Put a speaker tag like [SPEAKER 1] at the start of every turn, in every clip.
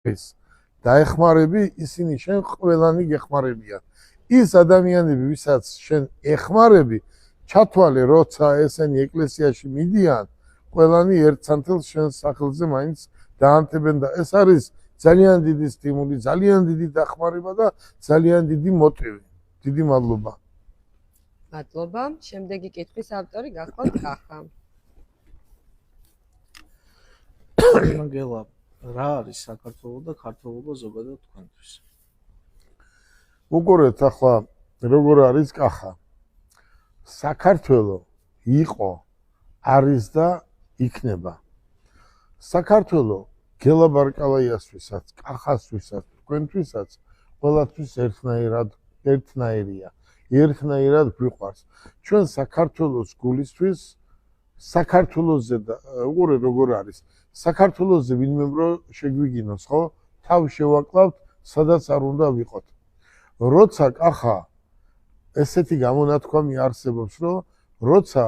[SPEAKER 1] დაეხმარები, ისინი შენ ყველანი გეხმარებიან. ის ადამიანები, ვისაც შენ ეხმარები, ჩათვალე, როცა ესენი ეკლესიაში მიდიან, ყველანი ერთსანთელს შენ სახელზე მაინც დაანთებენ და ეს არის ძალიან დიდი სტიმული, ძალიან დიდი დახმარება და ძალიან დიდი მოტივი. დიდი მადლობა.
[SPEAKER 2] მადლობა. შემდეგი კითხვის ავტორი გახლავთ კახა.
[SPEAKER 3] მაგელა რა არის საქართველო და ქართველობა ზოგადად თქვენთვის?
[SPEAKER 1] უყურეთ ახლა როგორ არის კახა. საქართველო იყო, არის და იქნება. საქართველო გელაბარკალაიასთვისაც, კახასთვისაც, თქვენთვისაც ყველაფრის ერთნაირია. ერთნაირად გვიყვარს. ჩვენ საქართველოს გულისთვის საქართველოზე და უყურე როგორ არის. საქართველოზე ვინმე შეგვიგინოს, ხო? თავ შევაკლავთ, სადაც არ უნდა ვიყოთ. როცა კახა ესეთი გამონათქვამი არსებობს, რომ როცა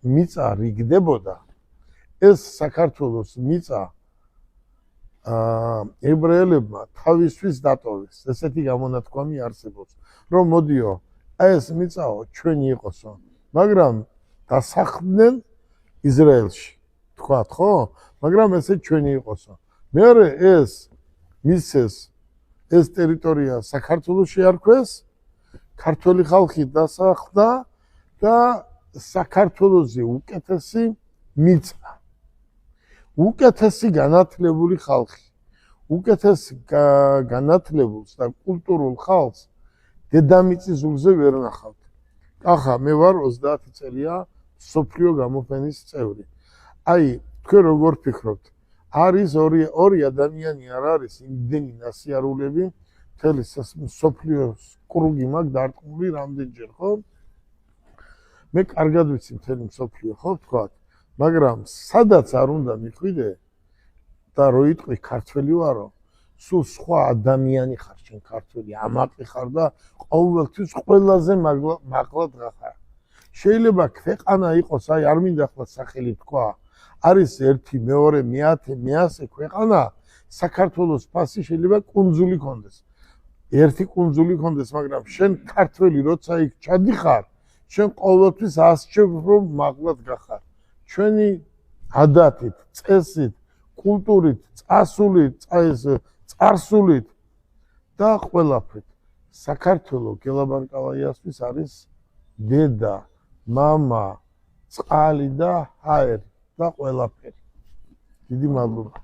[SPEAKER 1] მიწა რიგდებოდა, ეს საქართველოს მიწა ებრაელებმა თავისთვის დატოვეს. ესეთი გამონათქვამი არსებობს, რომ მოდიო, ეს მიწაო ჩვენი იყოსო, მაგრამ დასახლდნენ ისრაელში, თქვათ, ხო? მაგრამ ესე ჩვენი იყოსო. მეორე ეს მისცეს ეს ტერიტორია საქართველოში არქვეს, ქართველი ხალხი დასახლდა და საქართველოზე უკეთესი მიწა. უკეთესი განათლებული ხალხი. უკეთესი განათლებულს და კულტურულ ხალხს დედამიწის ზურგზე ვერ ნახავთ. კახა, მე ვარ 30 წელია მსოფლიო გამოფენის წევრი. აი, თქვენ როგორ ფიქრობთ? არის ორი ადამიანი არ არის იმდენი ნასიარულები, მთელი მსოფლიოს კრუგი მაქვს დარტყმული რამდენჯერ, ხო? მე კარგად ვიცი მთელი მსოფლიო, ხო ვთქვათ? მაგრამ სადაც არ უნდა მიხვიდე და რო იტყვი ქართველი ვარო, სულ სხვა ადამიანი ხარ შენ ქართველი, ამაყი ხარ და ყოველთვის ყველაზე მაღლად გახარ. შეიძლება ქვეყანა იყოს, აი არ მინდა ახლა სახელი თქვა, არის 1, 2, 100, 100 ქვეყანა, საქართველოს ფასი შეიძლება კუნძული კონდეს. ერთი კუნძული კონდეს, მაგრამ შენ ქართველი როცა იქ ჩადიხარ, შენ ყოველთვის ასჩევ რომ მაღლად გახარ. ჩვენი ადათით, წესით, კულტურით, წასულით, წარსულით და ყველაფრით. საქართველო გელაბარკალაიასთვის არის დედა, მამა, წყალი და ჰაერი და ყველაფერი. დიდი მადლობა.